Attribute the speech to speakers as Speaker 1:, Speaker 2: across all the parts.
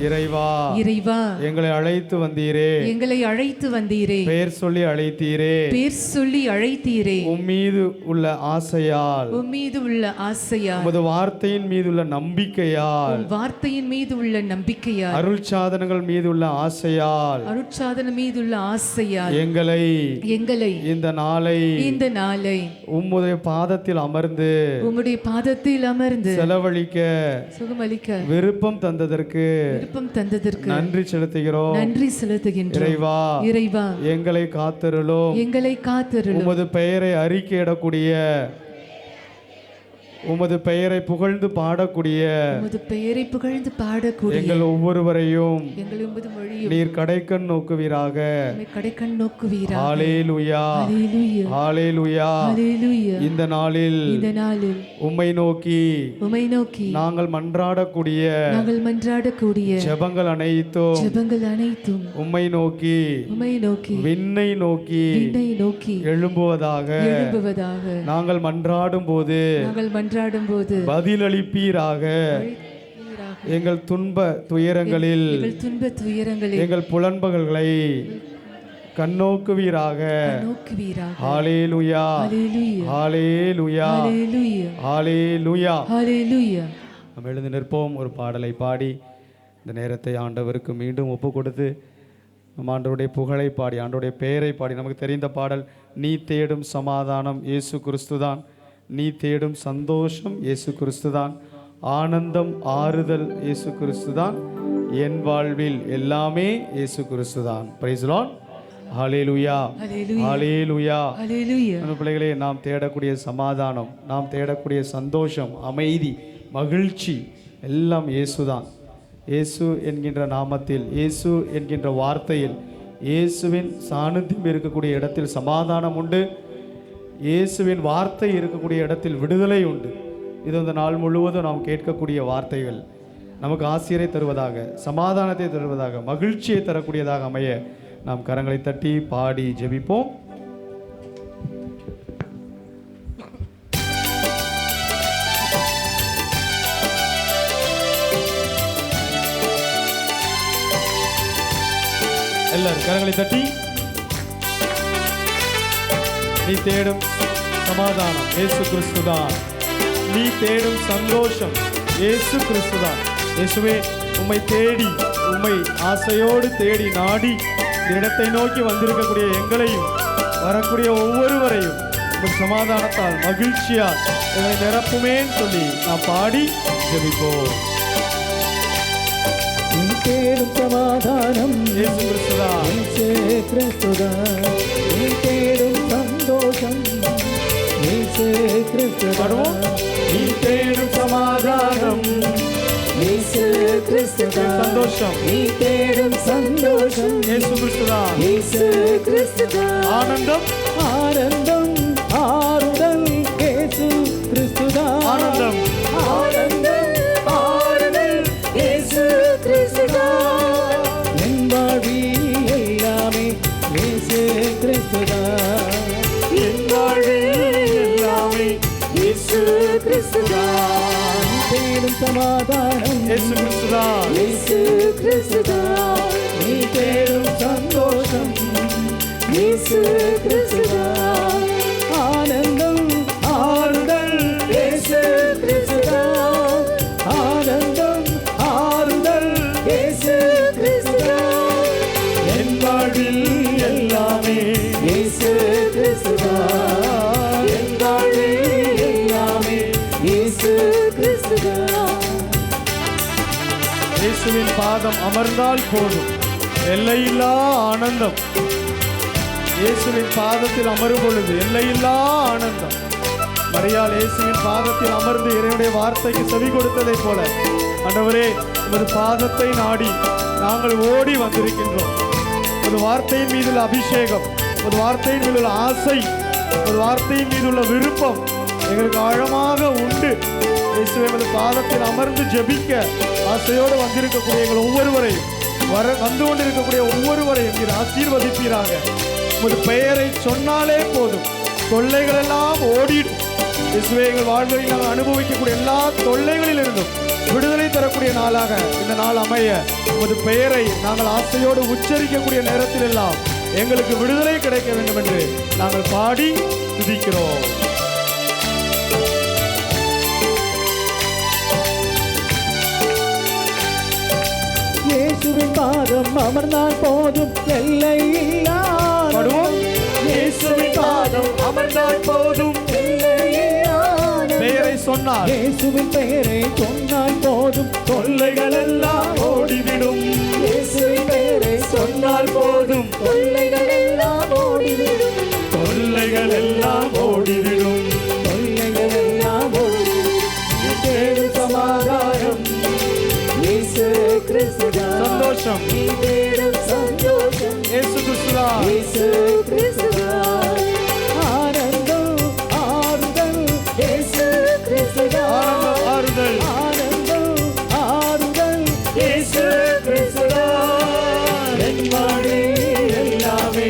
Speaker 1: இறைவா
Speaker 2: இறைவா
Speaker 1: எங்களை அழைத்து வந்தீரே,
Speaker 2: எங்களை அழைத்து வந்தீரே,
Speaker 1: பெயர் சொல்லி அழைத்தீரே,
Speaker 2: பேர் சொல்லி அழைத்தீரே,
Speaker 1: உம்மீது உள்ள ஆசையால்,
Speaker 2: உம்மீது உள்ள ஆசையால்,
Speaker 1: உமது வார்த்தையின் மீது உள்ள நம்பிக்கையால்,
Speaker 2: உம் வார்த்தையின் மீது உள்ள நம்பிக்கையால்,
Speaker 1: அருள் சாதனங்கள் மீது உள்ள ஆசையால்,
Speaker 2: அருட்சாதன மீது உள்ள ஆசையால்
Speaker 1: எங்களை இந்த நாளை உம்முடைய பாதத்தில் அமர்ந்து
Speaker 2: உம்முடைய பாதத்தில் அமர்ந்து
Speaker 1: செலவழிக்க
Speaker 2: சுகமளிக்க
Speaker 1: விருப்பம் தந்ததற்கு நன்றி செலுத்துகிறோம்.
Speaker 2: நன்றி செலுத்துகின்றோம். இறைவா
Speaker 1: எங்களை காத்தருளும். உமது பெயரை அறிக்கையிடக்கூடிய, உமது பெயரை புகழ்ந்து பாடக்கூடிய, எங்கள் ஒவ்வொருவரையும் நீர் கடைக்கண் நோக்குவீராக. ஹல்லேலூயா, ஹல்லேலூயா. இந்த நாளில் உம்மை நோக்கி நாங்கள் மன்றாடக்கூடிய ஜெபங்கள் அனைத்தும் உம்மை நோக்கி விண்ணை நோக்கி எழும்புவதாக. நாங்கள் மன்றாடும் போது பதிலளிப்பீராக. எங்கள் துன்ப துயரங்களில் எங்கள் புலன்பகல்களை கண்ணோக்குவீராக. ஹல்லேலூயா, ஹல்லேலூயா, ஹல்லேலூயா. நாம் எழுந்து நிற்போம். ஒரு பாடலை பாடி இந்த நேரத்தை ஆண்டவருக்கு மீண்டும் ஒப்பு கொடுத்து நம் ஆண்டவருடைய புகழை பாடி, ஆண்டவருடைய பெயரை பாடி, நமக்கு தெரிந்த பாடல், நீ தேடும் சமாதானம் இயேசு கிறிஸ்துதான், நீ தேடும் சந்தோஷம் இயேசு கிறிஸ்துதான், ஆனந்தம் ஆறுதல் இயேசு கிறிஸ்துதான், என் வாழ்வில் எல்லாமே இயேசு கிறிஸ்துதான். Praise the Lord. ஹல்லேலூயா, ஹல்லேலூயா. நம்ம பிள்ளைகளே, நாம் தேடக்கூடிய சமாதானம், நாம் தேடக்கூடிய சந்தோஷம், அமைதி, மகிழ்ச்சி எல்லாம் இயேசுதான். இயேசு என்கின்ற நாமத்தில், இயேசு என்கின்ற வார்த்தையில், இயேசுவின் சாநித்தியம் இருக்கக்கூடிய இடத்தில் சமாதானம் உண்டு. இயேசுவின் வார்த்தை இருக்கக்கூடிய இடத்தில் விடுதலை உண்டு. இது இந்த நாள் முழுவதும் நாம் கேட்கக்கூடிய வார்த்தைகள் நமக்கு ஆசிரியரை தருவதாக, சமாதானத்தை தருவதாக, மகிழ்ச்சியை தரக்கூடியதாக அமைய நாம் கரங்களை தட்டி பாடி ஜெபிப்போம். எல்லாரும் கரங்களை தட்டி, நீ தேடும் சமாதானம் இயேசு கிறிஸ்துதான், நீ தேடும் சந்தோஷம் இயேசு கிறிஸ்துதான். இயேசுவே, உம்மை தேடி, உம்மை ஆசையோடு தேடி நாடி இடத்தை நோக்கி வந்திருக்கக்கூடிய எங்களையும் வரக்கூடிய ஒவ்வொருவரையும் உங்கள் சமாதானத்தால் மகிழ்ச்சியால் எங்களை நிரப்புமேன்னு சொல்லி நாம் பாடி ஜெபிப்போம்.
Speaker 3: தேடும் சமாதானம்
Speaker 1: இயேசு கிறிஸ்துதான்,
Speaker 3: இயேசு கிறிஸ்துதான், நீ தேடும் சந்தோஷம் இயேசு கிறிஸ்துதான்,
Speaker 1: நீ தேடும் சமாதானம்
Speaker 3: இயேசு கிறிஸ்துதான்,
Speaker 1: சந்தோஷம்
Speaker 3: நீ தேடும் சந்தோஷம்
Speaker 1: இயேசு கிறிஸ்துதான்,
Speaker 3: இயேசு கிறிஸ்துதான்,
Speaker 1: ஆனந்தம்
Speaker 3: ஆனந்தம் ஆறுதல் இயேசு கிறிஸ்துதான்,
Speaker 1: ஆனந்தம்
Speaker 3: ஆனந்தம் ஆறுதல் இயேசு கிறிஸ்துதான், என் வாழ்வில் எல்லாமே இயேசு கிறிஸ்துதான்,
Speaker 1: என் வாழ்வில் எல்லாமே
Speaker 3: இயேசு கிறிஸ்துதான், தேடும் சமாதானம்
Speaker 1: இயேசு கிறிஸ்துதான்,
Speaker 3: இயேசு கிறிஸ்துதான், நீ தேடும் சந்தோஷம் இயேசு கிறிஸ்துதான், ஆனந்தம் ஆறுதல் இயேசு கிறிஸ்துதான், ஆனந்தம் ஆறுதல் இயேசு கிறிஸ்துதான்,
Speaker 1: என் வாழ்வில் எல்லாமே
Speaker 3: இயேசு கிறிஸ்துதான், என் வாழ்வில் எல்லாமே இயேசு கிறிஸ்துதான்.
Speaker 1: இயேசுவின் பாதம் அமர்ந்தால் போதும், எல்லையில்லா ஆனந்தம். இயேசுவின் பாதத்தில் அமரும் பொழுது எல்லையில்லா ஆனந்தம். மரியாள் இயேசுவின் பாதத்தில் அமர்ந்து இறைவனுடைய வார்த்தைக்கு செவி கொடுத்ததை போல, ஆண்டவரே, உமது பாதத்தை நாடி நாங்கள் ஓடி வந்திருக்கின்றோம். ஒரு வார்த்தையின் மீதுள்ள அபிஷேகம், ஒரு வார்த்தையின் மீதுள்ள ஆசை, ஒரு வார்த்தையின் மீதுள்ள விருப்பம் எங்களுக்கு ஆழமாக உண்டு. இயேசுவே உமது பாதத்தில் அமர்ந்து ஜெபிக்க ஆசையோடு வந்திருக்கக்கூடிய எங்கள் ஒவ்வொருவரையும் வந்து கொண்டிருக்கக்கூடிய ஒவ்வொருவரையும் நீர் ஆசீர்வதிப்பீராக. உமது பெயரை சொன்னாலே போதும், தொல்லைகள் எல்லாம் ஓடிடும். இயேசுவே எங்கள் வாழ்வில் நாங்கள் அனுபவிக்கக்கூடிய எல்லா தொல்லைகளில் இருந்தும் விடுதலை தரக்கூடிய நாளாக இந்த நாள் அமைய உமது பெயரை நாங்கள் ஆசையோடு உச்சரிக்கக்கூடிய நேரத்தில் எல்லாம் எங்களுக்கு விடுதலை கிடைக்க வேண்டும் என்று நாங்கள் பாடி துதிக்கிறோம்.
Speaker 3: இயேசுவின் பாதம் அமர்ந்தால் போதும், எல்லை
Speaker 1: பாடுவோம். இயேசுவின் பாதம் அமர்ந்தால் போதும், பெயரை சொன்னால்,
Speaker 3: இயேசுவின் பெயரை சொன்னால் போதும்,
Speaker 1: தொல்லைகள் எல்லாம் ஓடிவிடும்.
Speaker 3: இயேசுவின் பெயரை சொன்னால் போதும், தொல்லைகள் எல்லாம் ஓடிவிடும்,
Speaker 1: தொல்லைகள் எல்லாம் ஓடிவிடும்,
Speaker 3: தொல்லைகள் எல்லாம் ஓடிவிடும். தேடும் சமாதானம் இயேசு கிறிஸ்துதான்.
Speaker 1: சந்தோஷம்
Speaker 3: நீ தேடும் சந்தோஷம்
Speaker 1: இயேசு கிறிஸ்துதான்.
Speaker 3: இயேசு கிறிஸ்துதான். ஆனந்தம் ஆறுதல் இயேசு கிறிஸ்துதான்.
Speaker 1: ஆறுதல்
Speaker 3: ஆனந்தம் ஆறுதல்
Speaker 1: இயேசு கிறிஸ்துதான்.
Speaker 3: என் வாழ்வில் எல்லாமே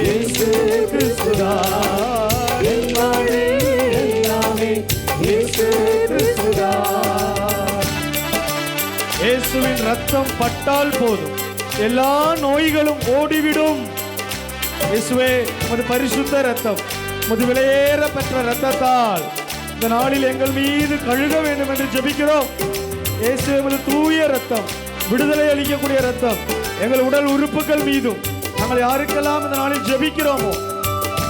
Speaker 1: இயேசு கிறிஸ்துதான்.
Speaker 3: என் வாழ்வில் எல்லாமே இயேசு கிறிஸ்துதான்.
Speaker 1: இயேசுவின் ரத்தம் பட்டால் போதும், எல்லா நோய்களும் ஓடிவிடும். இயேசுவே உமது பரிசுத்த ரத்தம், உமது விலையேற பெற்ற ரத்தத்தால் இந்த நாளில் எங்கள் மீது கழுக வேண்டும் என்று ஜெபிக்கிறோம். இயேசுவே உமது தூய ரத்தம், விடுதலை அளிக்கக்கூடிய ரத்தம் எங்கள் உடல் உறுப்புகள் மீதும், நாங்கள் யாருக்கெல்லாம் இந்த நாளில் ஜெபிக்கிறோமோ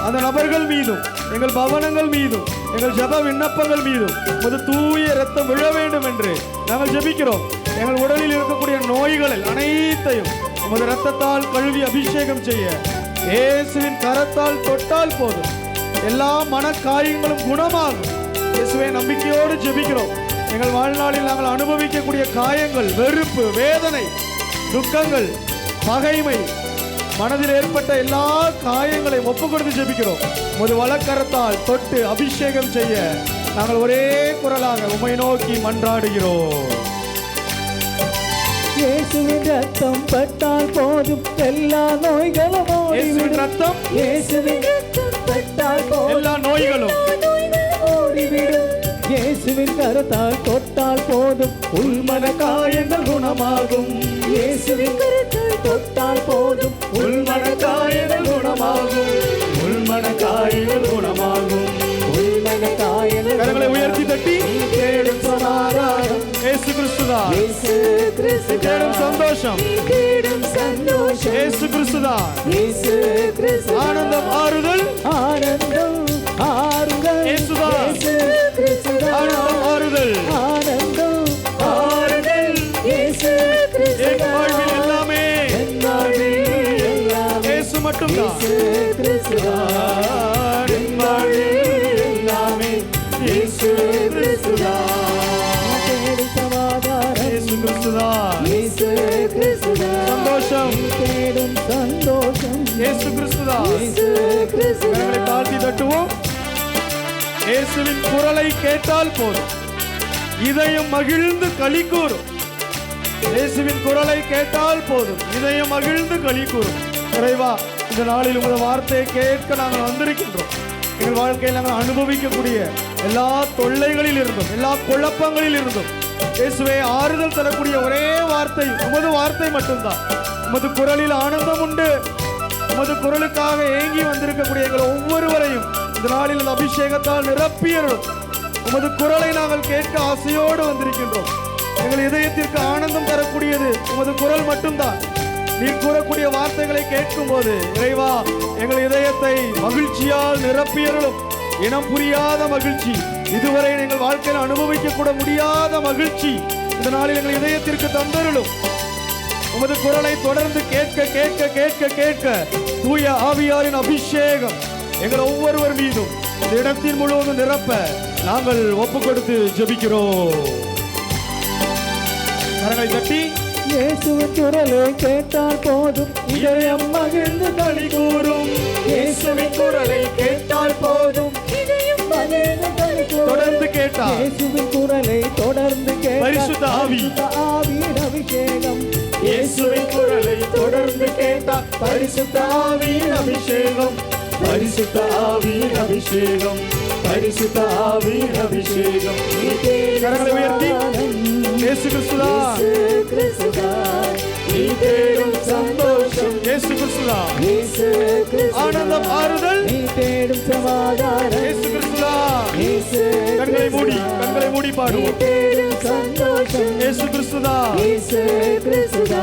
Speaker 1: அந்த நபர்கள் மீதும், எங்கள் பவனங்கள் மீதும், எங்கள் ஜெப விண்ணப்பங்கள் மீதும் உமது தூய ரத்தம் விழ வேண்டும் என்று நாங்கள் ஜெபிக்கிறோம். எங்கள் உடலில் இருக்கக்கூடிய நோய்களில் அனைத்தையும் உமது ரத்தத்தால் கழுவி அபிஷேகம் செய்ய இயேசுவின் கரத்தால் தொட்டால் போதும், எல்லா மனக்காயங்களும் குணமாகும். இயேசுவை நம்பிக்கையோடு ஜெபிக்கிறோம். எங்கள் வாழ்நாளில் நாங்கள் அனுபவிக்கக்கூடிய காயங்கள், வெறுப்பு, வேதனை, துக்கங்கள், பகைமை, மனதில் ஏற்பட்ட எல்லா காயங்களையும் ஒப்பு கொடுத்து ஜெபிக்கிறோம். உமது வலக்கரத்தால் தொட்டு அபிஷேகம் செய்ய நாங்கள் ஒரே குரலாக உம்மை நோக்கி மன்றாடுகிறோம்.
Speaker 3: இயேசுவின் ரத்தம் பட்டால் போதும், எல்லா நோய்களும்
Speaker 1: இயேசுவின் ரத்தம்,
Speaker 3: இயேசுவின் ரத்தம் பட்டால் போதும்,
Speaker 1: எல்லா நோய்களும்
Speaker 3: ஓடிவிடும். இயேசுவின் கரத்தால் தொட்டால் போதும், உள்மன காயங்கள் குணமாகும். இயேசுவின் கரத்தால் தொட்டால் போதும்,
Speaker 1: உள்மன காயங்கள் குணமாகும், உள்மன காயங்கள் குணமாகும்.
Speaker 3: உள்மன காயங்கள்
Speaker 1: கரங்களை உயர்த்தி தட்டி
Speaker 3: தேடும் சமாதானம்
Speaker 1: இயேசு கிறிஸ்துதான்.
Speaker 3: இயேசு கிறிஸ்துதான்.
Speaker 1: தேடும் சந்தோஷம்
Speaker 3: தேடும் சந்தோஷம்
Speaker 1: இயேசு கிறிஸ்துதான்.
Speaker 3: இயேசு கிறிஸ்துதான்.
Speaker 1: ஆனந்தம் ஆறுதல்
Speaker 3: ஆனந்தம் ஆறுதல்
Speaker 1: இயேசுதான்.
Speaker 3: இயேசு கிறிஸ்துதான்.
Speaker 1: ஆனந்தம் ஆறுதல்
Speaker 3: ஆனந்தம் ஆறுதல் இயேசு
Speaker 1: என்
Speaker 3: கிறிஸ்துதான்.
Speaker 1: வாழ்வில் எல்லாமே
Speaker 3: என் வாழ்வில் எல்லாமே
Speaker 1: இயேசு மட்டும்தான்.
Speaker 3: இயேசு கிறிஸ்துதான்.
Speaker 1: என் வாழ்வில் எல்லாமே இயேசு கிறிஸ்துதான்.
Speaker 3: தேடும் சமாதானம்
Speaker 1: இயேசு கிறிஸ்துதான்.
Speaker 3: இயேசு கிறிஸ்துதான்.
Speaker 1: சந்தோஷம்
Speaker 3: தேடும் சந்தோஷம்
Speaker 1: இயேசு கிறிஸ்துதான்.
Speaker 3: இயேசு கிறிஸ்துதான்.
Speaker 1: கரங்களை தாழ்த்தி தட்டுவோம். இயேசுவின் குரலை கேட்டால் போதும், இதயம் மகிழ்ந்து களி கூறும். இயேசுவின் குரலை கேட்டால் போதும், இதயம் மகிழ்ந்து களி கூறும். இறைவா, இந்த நாளில் உமது வார்த்தையை கேட்க நாங்கள் வந்திருக்கின்றோம். எங்கள் வாழ்க்கையில் நாங்கள் அனுபவிக்கக்கூடிய எல்லா தொல்லைகளில் இருந்தும், எல்லா குழப்பங்களில் இருந்தும் இயேசுவே ஆறுதல் தரக்கூடிய ஒரே வார்த்தை உமது வார்த்தை மட்டும்தான். உமது குரலில் ஆனந்தம் உண்டு. உமது குரலுக்காக ஏங்கி வந்திருக்கக்கூடிய எங்கள் ஒவ்வொருவரையும் இந்த நாளில் இந்த அபிஷேகத்தால் நிரப்பியரும். உமது குரலை நாங்கள் கேட்க ஆசையோடு வந்திருக்கின்றோம். எங்கள் இதயத்திற்கு ஆனந்தம் தரக்கூடியது உமது குரல் மட்டும்தான். நீர் கூறக்கூடிய வார்த்தைகளை கேட்கும் போது இறைவா, எங்கள் இதயத்தை மகிழ்ச்சியால் நிரப்பியருளும். இனம் புரியாத மகிழ்ச்சி, இதுவரை எங்கள் வாழ்க்கையில் அனுபவிக்க கூட முடியாத மகிழ்ச்சி இந்த நாளில் எங்கள் இதயத்திற்கு தந்தருளும். உமது குரலை தொடர்ந்து கேட்க கேட்க கேட்க கேட்க தூய ஆவியாரின் அபிஷேகம் எங்கள் ஒவ்வொருவர் மீதும் இந்த இடத்தின் முழுவதும் நிரப்ப நாங்கள் ஒப்பு கொடுத்து ஜெபிக்கிறோம். கரங்களை தட்டி
Speaker 3: இயேசுவின் குரலை கேட்டால் போதும், இதயம் மகிழ்ந்து களி கூறும். இயேசுவின் குரலை கேட்டால் போதும், இதயம் மகிழ்ந்து களி கூறும். இயேசுவின் குரலை தொடர்ந்து கேட்டால்
Speaker 1: பரிசுத்த ஆவி.
Speaker 3: ஆவியின் அபிஷேகம்.
Speaker 1: இயேசுவின் குரலை தொடர்ந்து கேட்டால் பரிசுத்த ஆவியின் அபிஷேகம், பரிசுத்த ஆவியின் அபிஷேகம், பரிசுத்த ஆவியின் அபிஷேகம். கரங்களை உயர்த்தி இயேசு கிறிஸ்துவா, நீ தேடும் சந்தோஷம். இயேசு கிறிஸ்துவா, ஆனந்தம், ஆறுதல்,
Speaker 3: நீ தேடும் சமாதானம்.
Speaker 1: இயேசு கிறிஸ்துவா. கண்களை மூடி, கண்களை மூடி பாடுவோம்.
Speaker 3: தேடும் சந்தோஷம்.
Speaker 1: இயேசு கிறிஸ்துவா,
Speaker 3: இயேசு கிறிஸ்துவா.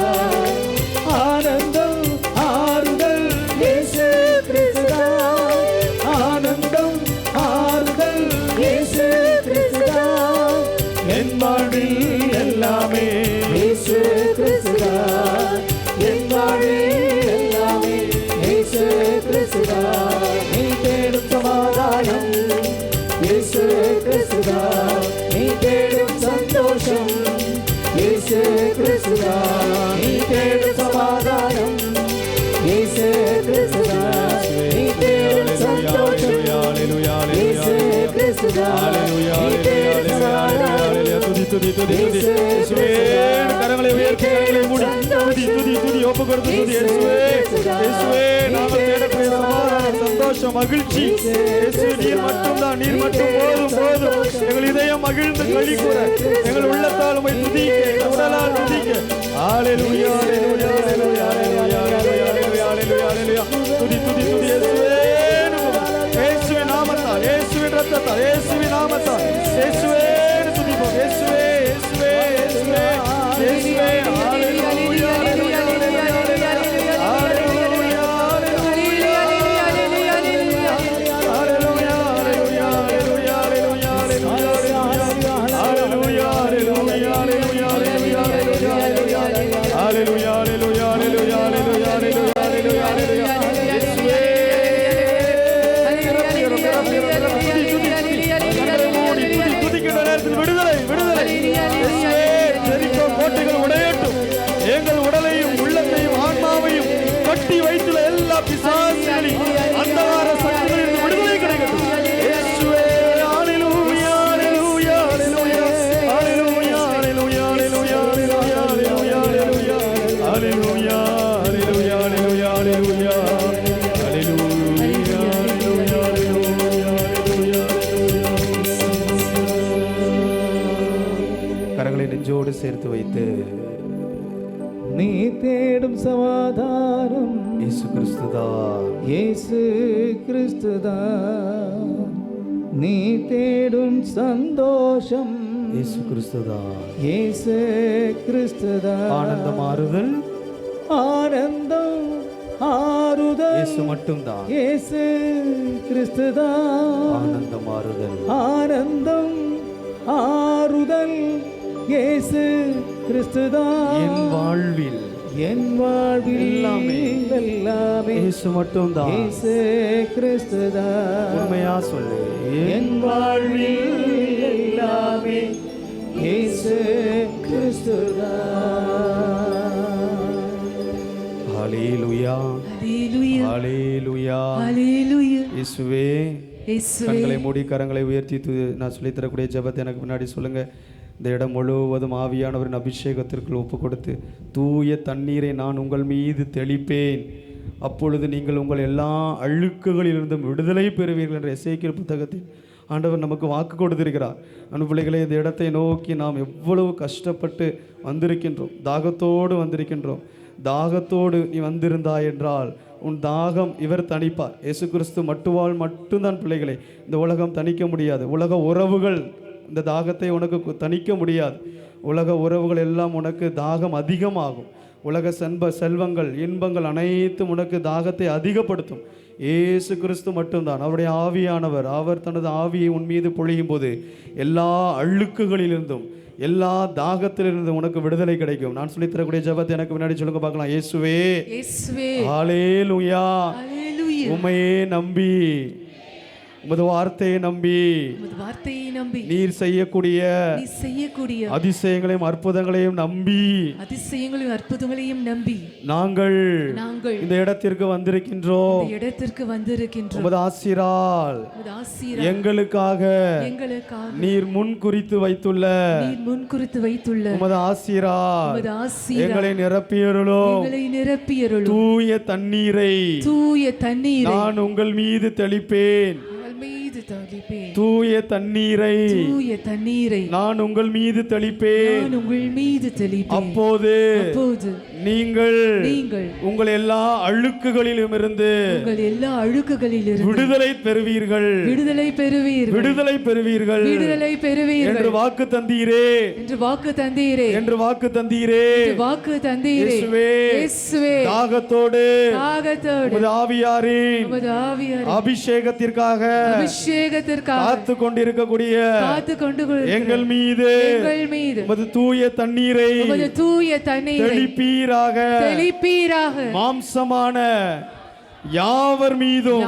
Speaker 3: ஆனந்தம், ஆறுதல், இயேசு கிறிஸ்துவா. ஆனந்தம், ஆறுதல், இயேசு கிறிஸ்துவா.
Speaker 1: என் வாழ்வில் எல்லாமே
Speaker 3: இயேசு கிறிஸ்துவா. என் வாழ்வில் எல்லாமே இயேசு கிறிஸ்துவா. நீ தேடும் சமாதானம். இயேசு கிறிஸ்துவா. நீ தேடும் சந்தோஷம். இயேசு கிறிஸ்துவா. நீ தேடும் சமாதானம். இயேசு கிறிஸ்துவா. நீ தேடும் சந்தோஷம். இயேசு கிறிஸ்துவா. நீ தேடும் சமாதானம்.
Speaker 1: துதி துதி துதி துதி. இயேசுவே, கரங்களை உயர்த்தி, கரங்களை மூடி துதி துதி துதி ஒப்பு கொடுத்து துதி. இயேசுவே, இயேசுவே, நாங்கள் தேடக்கூடிய சமாதானம், சந்தோஷம், மகிழ்ச்சி இயேசு நீர் மட்டும்தான், நீர் மட்டும் போதும் போதும். எங்கள் இதயம் மகிழ்ந்து களி கூற, எங்கள் உள்ளத்தால் உம்மை துதிக்க, எங்கள் உடலால் துதிக்க. ஹalleluya ஹalleluya ஹalleluya ஹalleluya ஹalleluya ஹalleluya ஹalleluya. துதி துதி துதி. இயேசுவே, இயேசுவின் நாமத்தால், இயேசுவின் இரத்தத்தால், இயேசுவின் நாமத்தால், இயேசுவே துதிப்போம். இயேசுவே, இயேசுவே, இயேசுவே, இயேசுவே. ஹalleluya ஹalleluya ஹalleluya ஹalleluya ஹalleluya கோட்டைகள் உடையட்டும். எங்கள் உடலையும் உள்ளத்தையும் ஆன்மாவையும் கட்டி வைத்துள்ள எல்லா பிசாசுகளின் அந்தகார சக்திகளிலிருந்து விடுதலை கிடைக்கட்டும். இயேசுவே, ஹalleluya ஹalleluya ஹalleluya ஹalleluya ஹalleluya ஹalleluya ஹalleluya ஹalleluya ஹalleluya ஹalleluya ஹalleluya ஹalleluya கரங்களை நெஞ்சோடு சேர்த்து வைத்து
Speaker 3: நீ தேடும் சமாதானம்.
Speaker 1: இயேசு கிறிஸ்துதான்,
Speaker 3: இயேசு கிறிஸ்துதான். நீ தேடும் சந்தோஷம்.
Speaker 1: இயேசு கிறிஸ்துதான்.
Speaker 3: இயேசு கிறிஸ்துதான்.
Speaker 1: ஆனந்தம், ஆறுதல்,
Speaker 3: ஆனந்தம், ஆறுதல்,
Speaker 1: இயேசு மட்டும்தான்.
Speaker 3: இயேசு கிறிஸ்துதான்.
Speaker 1: ஆனந்தம், ஆறுதல்,
Speaker 3: ஆனந்தம், ஆறுதல், இயேசு கிறிஸ்துதான்.
Speaker 1: என் வாழ்வில்,
Speaker 3: என் வாழ்வில்
Speaker 1: எல்லாமே,
Speaker 3: எல்லாமே
Speaker 1: இயேசு மட்டும்தான்.
Speaker 3: இயேசு கிறிஸ்துதான்.
Speaker 1: உண்மையா சொல்லு.
Speaker 3: என் வாழ்வில் எல்லாமே இயேசு கிறிஸ்துதான்.
Speaker 1: ஹalleluya
Speaker 2: ஹalleluya
Speaker 1: ஹalleluya.
Speaker 2: ஹalleluya.
Speaker 1: இயேசுவே,
Speaker 2: இயேசுவே,
Speaker 1: கண்களை மூடி கரங்களை உயர்த்தி நான் சொல்லித் தரக்கூடிய ஜெபத்தை எனக்கு முன்னாடி சொல்லுங்க. இந்த இடம் முழுவதும் ஆவியானவரின் அபிஷேகத்திற்குள் ஒப்பு கொடுத்து, தூய தண்ணீரை நான் உங்கள் மீது தெளிப்பேன், அப்பொழுது நீங்கள் உங்கள் எல்லா அழுக்குகளிலிருந்தும் விடுதலை பெறுவீர்கள் என்ற எசேக்கியேல் புத்தகத்தில் ஆண்டவர் நமக்கு வாக்கு கொடுத்திருக்கிறார். அன்பு பிள்ளைகளே, இந்த இடத்தை நோக்கி நாம் எவ்வளவு கஷ்டப்பட்டு வந்திருக்கின்றோம், தாகத்தோடு வந்திருக்கின்றோம். தாகத்தோடு நீ வந்திருந்தாய் என்றால் உன் தாகம் இவர் தணிப்பார். இயேசு கிறிஸ்து மட்டும்தான் பிள்ளைகளை இந்த உலகம் தணிக்க முடியாது. உலக உறவுகள் இந்த தாகத்தை உனக்கு தணிக்க முடியாது. உலக உறவுகள் எல்லாம் உனக்கு தாகம் அதிகமாகும். உலக செல்வங்கள், இன்பங்கள் அனைத்தும் உனக்கு தாகத்தை அதிகப்படுத்தும். இயேசு கிறிஸ்து மட்டும்தான், அவருடைய ஆவியானவர், அவர் தனது ஆவியை உன் மீது பொழியும் போது எல்லா அழுக்குகளிலிருந்தும் எல்லா தாகத்திலிருந்தும் உனக்கு விடுதலை கிடைக்கும். நான் சொல்லித் தரக்கூடிய ஜெபத்தை எனக்கு முன்னாடி சொல்லுங்க பார்க்கலாம். இயேசுவே,
Speaker 2: இயேசுவே,
Speaker 1: ஹalleluya,
Speaker 2: ஹalleluya.
Speaker 1: உம்மையே நம்பி உமது வார்த்தையை நம்பி
Speaker 2: உமது வார்த்தையை நம்பி
Speaker 1: நீர் செய்யக்கூடிய அதிசயங்களையும் அற்புதங்களையும் நம்பி
Speaker 2: அதிசயங்களையும் அற்புதங்களையும் நம்பி
Speaker 1: நாங்கள்
Speaker 2: நாங்கள்
Speaker 1: இந்த இடத்திற்கு வந்திருக்கின்றோம்.
Speaker 2: இந்த இடத்திற்கு வந்திருக்கின்றோம்.
Speaker 1: உமது ஆசீரால்
Speaker 2: உமது ஆசீரால்
Speaker 1: எங்களுக்காக நீர் முன் குறித்து வைத்துள்ள உமது ஆசீரால் எங்களை நிரப்பியருளும். தூய தண்ணீரை நான் உங்கள் மீது தெளிப்பேன். தூய தண்ணீரை நான் உங்கள் மீது தெளிப்பேன். அப்போது நீங்கள் உங்கள் எல்லா அழுக்குகளிலும் இருந்து விடுதலை பெறுவீர்கள் என்று வாக்கு தந்தீரே இயேசுவே, தாகத்தோடு உமது ஆவியாரின் அபிஷேகத்திற்காக காத்து கொண்டிருக்கக்கூடிய எங்கள் மீது உமது தூய தண்ணீரை தெளிப்பீராக. மாம்சமான யாவர் மீதும்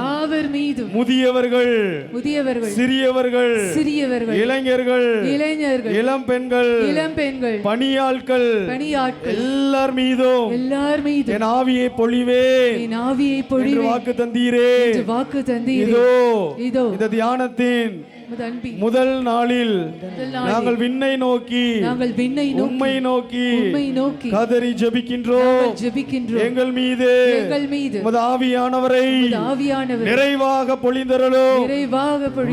Speaker 1: முதியவர்கள் சிறியவர்கள் இளைஞர்கள் இளம் பெண்கள் பணியாட்கள் எல்லார் மீதும் என் ஆவியை பொழிவேன் வாக்கு தந்தீரே. இதோ இந்த தியானத்தின் முதல் நாளில் நாங்கள் விண்ணை நோக்கி உம்மை நோக்கி கதறி ஜெபிக்கின்றோம். எங்கள் மீது உமது ஆவியானவரை நிறைவாக பொழிந்தருளும்.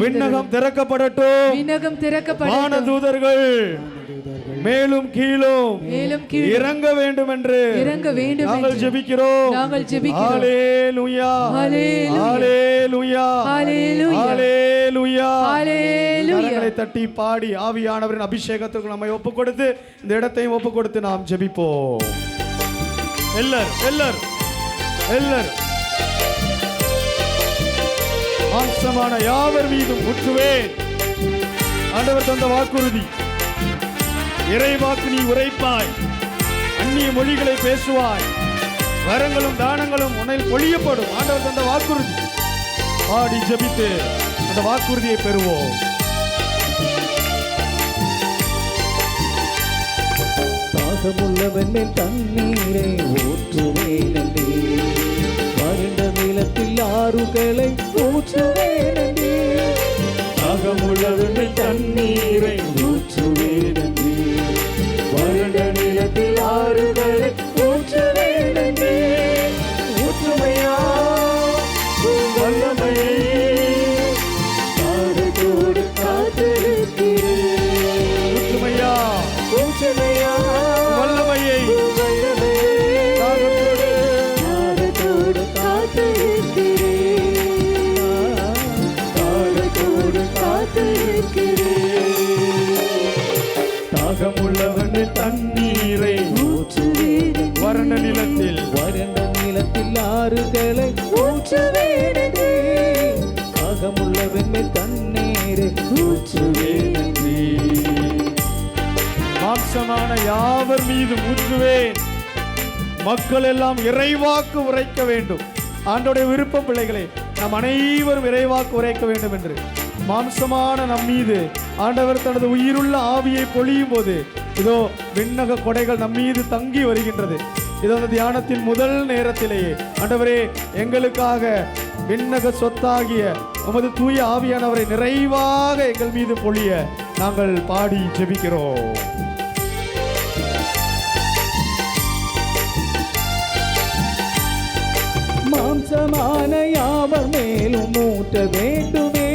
Speaker 1: விண்ணகம் திறக்கப்படட்டும். வானதூதர்கள் மேலும் கீழும் இறங்க வேண்டும் என்று நாங்கள் ஜெபிக்கிறோம். ஹல்லேலூயா, ஹல்லேலூயா, ஹல்லேலூயா. கரங்களை தட்டி பாடி ஆவியானவரின் அபிஷேகத்திற்கு நம்மை ஒப்புக் கொடுத்து இந்த இடத்தையும் ஒப்புக் கொடுத்து நாம் ஜெபிப்போம். எல்லார் மாம்சமான யாவர் மீதும் ஊற்றுவேன். ஆண்டவர் தந்த வாக்குறுதி. இறைவாக்கு நீ உரைப்பாய், அந்நிய மொழிகளை பேசுவாய், வரங்களும் தானங்களும் உன்னில் பொழியப்படும். ஆண்டவர் தந்த வாக்குறுதி. பாடி ஜெபித்து அந்த வாக்குறுதியை பெறுவோம்.
Speaker 3: தாகமுள்ளவன் தண்ணீரை ஊற்றுவேன், வறண்ட நிலத்தில் ஆறுகளை ஊற்றுவேன். தாகமுள்ளவன் தண்ணீரை ஊற்றுவேன், வறண்ட நிலத்தில் ஆறுகளை ஊற்றுவேன். ஊற்றுமையா வல்லமையை தாகத்தோடு காத்திருக்கிறேன். ஊற்றுமையா வல்லமையை தாகத்தோடு காத்திருக்கிறேன். தாகமுள்ளவன் தண்ணீரை ஊற்றுவேன், வறண்ட நிலத்தில் ஆறுகளை ஊற்றுவேன். தாகமுள்ளவன் தண்ணீரை ஊற்றுவேன்.
Speaker 1: மாம்சமான யாவர் மீது ஊற்றுவேன். மக்கள் எல்லாம் இறைவாக்கு உரைக்க வேண்டும். ஆண்டோடைய விருப்பம் பிள்ளைகளை நாம் அனைவரும் இறைவாக்கு உரைக்க வேண்டும் என்று மாம்சமான நம் மீது ஆண்டவர் தனது உயிருள்ள ஆவியை பொழியும் போது இதோ விண்ணக கொடைகள் நம் மீது தங்கி வருகின்றது. இதோ அந்த தியானத்தின் முதல் நேரத்திலேயே ஆண்டவரே எங்களுக்காக விண்ணக சொத்தாகிய உமது தூய ஆவியானவரை நிறைவாக எங்கள் மீது பொழிய நாங்கள் பாடி ஜெபிக்கிறோம்.
Speaker 3: மாம்சமான யாவர் மேலும் ஊட்ட வேண்டுமே,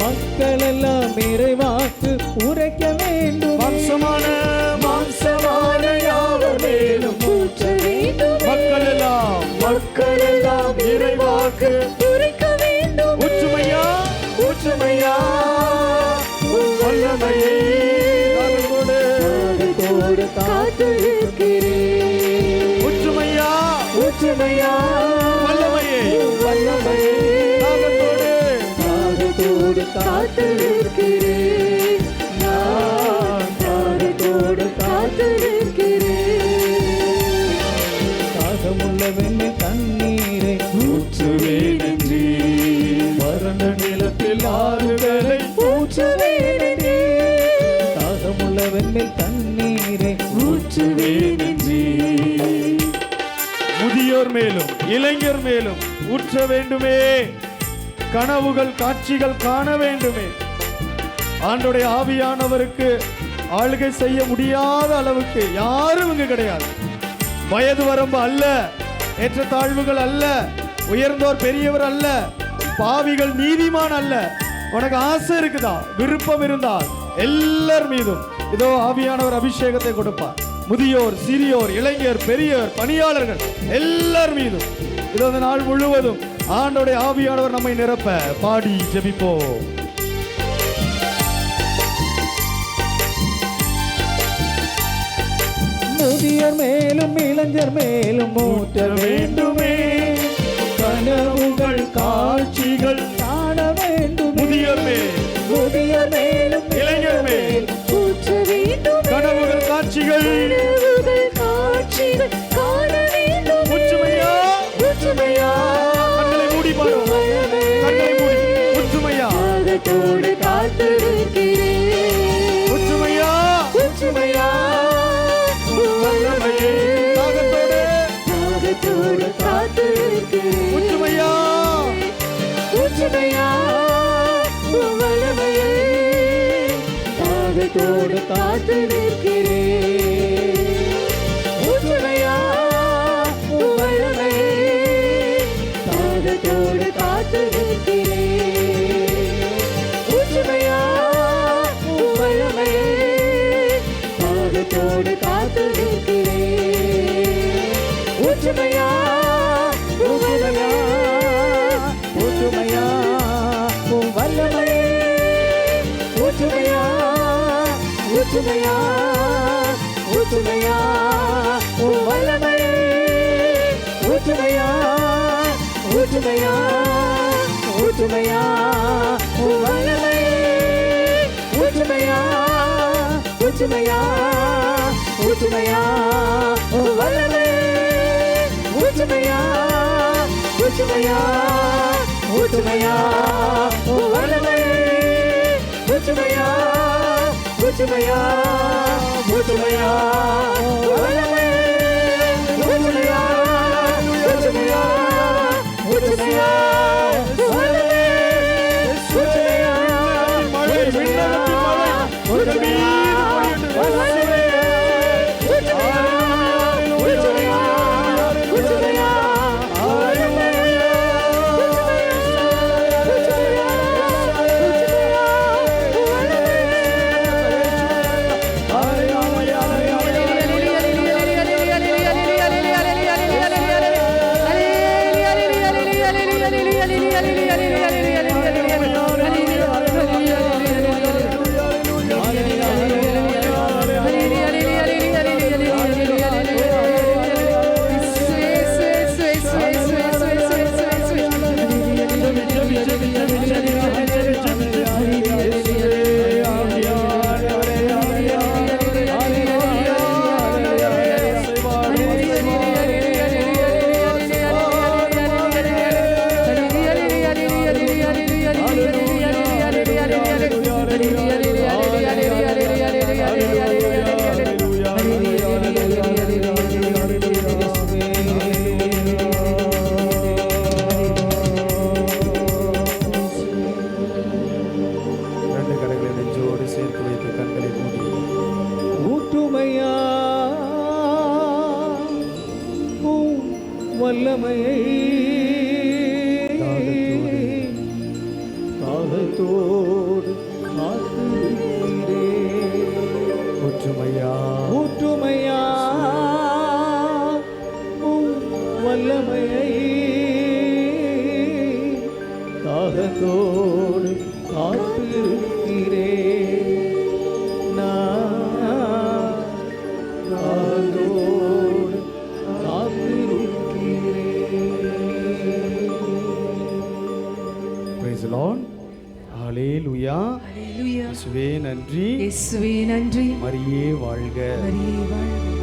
Speaker 3: மக்கள் எல்லாம் இறைவாக்கு உரைக்க வேண்டும். மாம்சமான யாவர் மேலும் ஊட்ட வேண்டும், மக்கள் எல்லாம் இறைவாக்கு உரைக்க வேண்டும். ஊற்றுமையா வல்லமையை தாகத்தோடு காத்திருக்கிறேன். ஊற்றுமையா வல்லமையை தாகத்தோடு
Speaker 1: இளைஞர் மேலும் ஊற்ற வேண்டுமே. கனவுகள் காட்சிகள் காண வேண்டுமே. ஆண்டவருடைய ஆவியானவருக்கு ஆளுகை செய்ய முடியாத அளவுக்கு யாரும் இங்கு கிடையாது. வயது வரம்பு அல்ல, ஏற்றத்தாழ்வுகள் அல்ல, உயர்ந்தோர் பெரியவர் அல்ல, பாவிகள் நீதிமான் அல்ல. உனக்கு ஆசை இருக்குதா, விருப்பம் இருந்தால் எல்லார் மீதும் இதோ ஆவியானவர் அபிஷேகத்தை கொடுப்பார். முதியோர், சிறியோர், இளைஞர், பெரியோர், பணியாளர்கள் எல்லார் மீதும் இதோ இந்த நாள் முழுவதும் ஆண்டவருடைய ஆவியானவர் நம்மை நிரப்ப பாடி ஜெபிப்போம்.
Speaker 3: முதியர் மேலும் இளைஞர் மேலும் ஊற்ற வேண்டுமே. கனவுகள் காட்சிகள் காண வேண்டும்.
Speaker 1: முதியர்
Speaker 3: மேலும்
Speaker 1: இளைஞர் மேல்
Speaker 3: ஊற்ற வேண்டும்.
Speaker 1: கனவுகள் காட்சிகள்
Speaker 3: காண வேண்டும்.
Speaker 1: ஒற்றுமையா கண்களை மூடி பாடும். கண்களை மூடி ஒற்றுமையா ஒற்றுமையா வல்லமையே தாகத்தோடு ஒற்றுமையா
Speaker 3: வல்லமையே தாகத்தோடு காத்து நிற்கிறேன். ஒற்றுமையா வல்லமையே தாகத்தோடு காத்து நிற்கிறேன். ஒற்றுமையா வல்லமையே தாகத்தோடு காத்து நிற்கிறேன். ஒற்றுமையா ஒற்றுமையா ஒற்றுமையா வல்லமையே ஒற்றுமையா ஒற்றுமையா ஒற்றுமையா வல்லமையே ஒற்றுமையா ஒற்றுமையா ஒற்றுமையா வல்லமையே ஒற்றுமையா ஒற்றுமையா ஒற்றுமையா வல்லமையே ஒற்றுமையா ஒற்றுமையா ஒற்றுமையா வல்லமையே ஒற்றுமையா ஒற்றுமையா ஒற்றுமையா வல்லமையே ஒற்றுமையா ஒற்றுமையா ஒற்றுமையா வல்லமையே ஒற்றுமையா
Speaker 1: மழை விண்ணகத்தின் மழை உங்கள் மீது பொழியட்டும்.
Speaker 3: வல்லமையை தாகத்தோடு காத்துகிறே.
Speaker 1: ஒற்றுமையா
Speaker 3: ஒற்றுமையா வல்லமையை தாகத்தோடு காத்திருக்கிறே. தாகத்தோடு காத்திருக்கிறே.
Speaker 1: Praise the Lord. ஹல்லேலூயா.
Speaker 2: ஹல்லேலூயா.
Speaker 1: இயேசுவே நன்றி.
Speaker 2: இயேசுவே நன்றி.
Speaker 1: மரியே வாழ்க.
Speaker 2: மரியே வாழ்க.